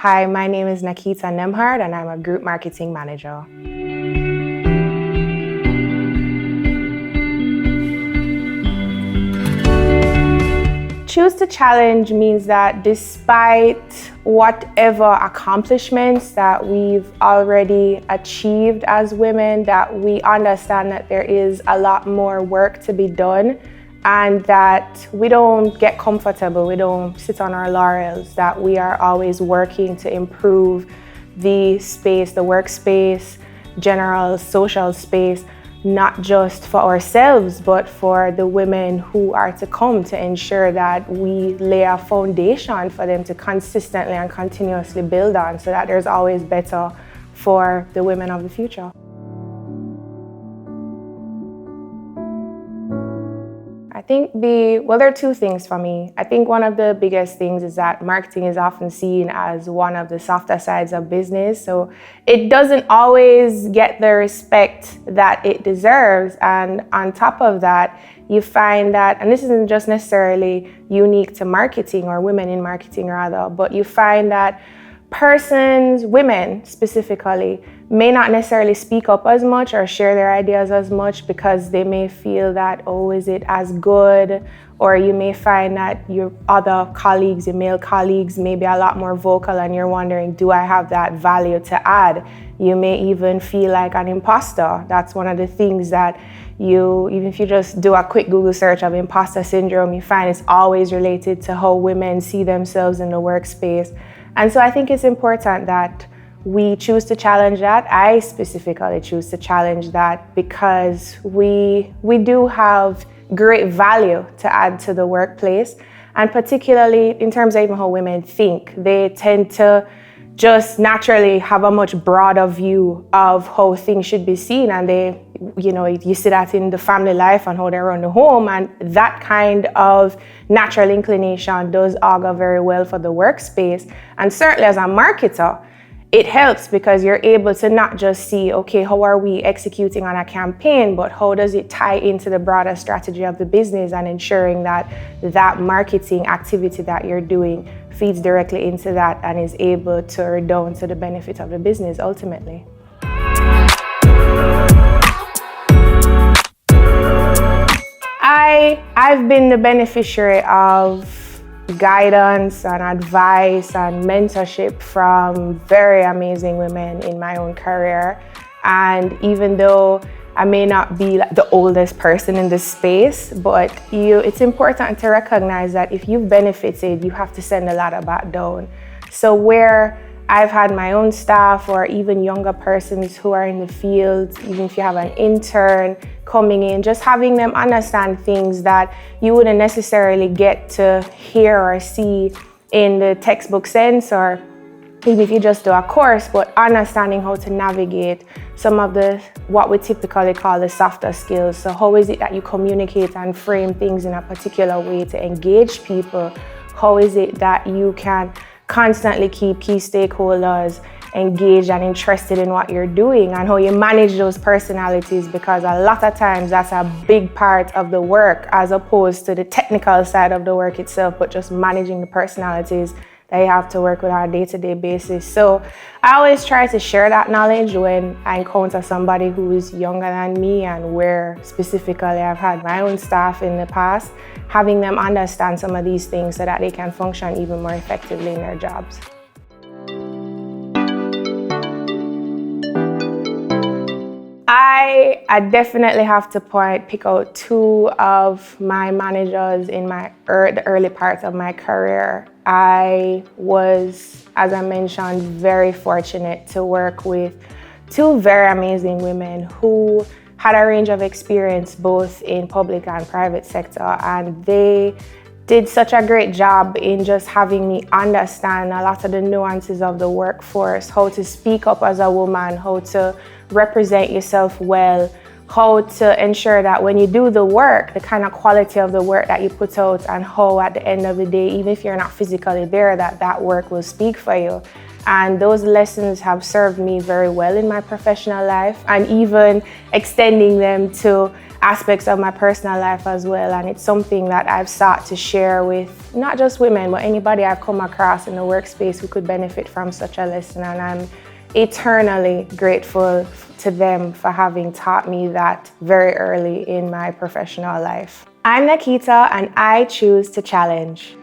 Hi, my name is Nakeeta Nembhard and I'm a group marketing manager. Choose to challenge means that despite whatever accomplishments that we've already achieved as women, that we understand that there is a lot more work to be done and that we don't get comfortable, we don't sit on our laurels, that we are always working to improve the space, the workspace, general social space, not just for ourselves, but for the women who are to come, to ensure that we lay a foundation for them to consistently and continuously build on, so that there's always better for the women of the future. I think there are two things for me. I think one of the biggest things is that marketing is often seen as one of the softer sides of business. So it doesn't always get the respect that it deserves. And on top of that, you find that, and this isn't just necessarily unique to marketing or women in marketing rather, but you find that women specifically, may not necessarily speak up as much or share their ideas as much because they may feel that, oh, is it as good? Or you may find that your other colleagues, your male colleagues, may be a lot more vocal and you're wondering, do I have that value to add? You may even feel like an imposter. That's one of the things that even if you just do a quick Google search of imposter syndrome, you find it's always related to how women see themselves in the workspace. And so I think it's important that we choose to challenge that. I specifically choose to challenge that because we do have great value to add to the workplace. And particularly in terms of even how women think, they tend to just naturally have a much broader view of how things should be seen. And you see that in the family life and how they run the home. And that kind of natural inclination does augur very well for the workspace. And certainly as a marketer, it helps because you're able to not just see, okay, how are we executing on a campaign, but how does it tie into the broader strategy of the business and ensuring that that marketing activity that you're doing feeds directly into that and is able to redound to the benefit of the business ultimately. I've been the beneficiary of guidance and advice and mentorship from very amazing women in my own career. And even though I may not be the oldest person in this space, but it's important to recognize that if you've benefited, you have to send a ladder back down. So where I've had my own staff or even younger persons who are in the field, even if you have an intern coming in, just having them understand things that you wouldn't necessarily get to hear or see in the textbook sense, or even if you just do a course, but understanding how to navigate some of what we typically call the softer skills. So how is it that you communicate and frame things in a particular way to engage people? How is it that you can constantly keep key stakeholders engaged and interested in what you're doing, and how you manage those personalities, because a lot of times that's a big part of the work as opposed to the technical side of the work itself, but just managing the personalities that you have to work with on a day-to-day basis. So I always try to share that knowledge when I encounter somebody who is younger than me, and where specifically I've had my own staff in the past, having them understand some of these things so that they can function even more effectively in their jobs. I definitely have to pick out two of my managers in the early parts of my career. I was, as I mentioned, very fortunate to work with two very amazing women who had a range of experience both in public and private sector, and they did such a great job in just having me understand a lot of the nuances of the workforce, how to speak up as a woman, how to represent yourself well, how to ensure that when you do the work, the kind of quality of the work that you put out, and how at the end of the day, even if you're not physically there, that work will speak for you. And those lessons have served me very well in my professional life, and even extending them to aspects of my personal life as well, and it's something that I've sought to share with not just women, but anybody I've come across in the workspace who could benefit from such a lesson, and I'm eternally grateful to them for having taught me that very early in my professional life. I'm Nakeeta, and I choose to challenge.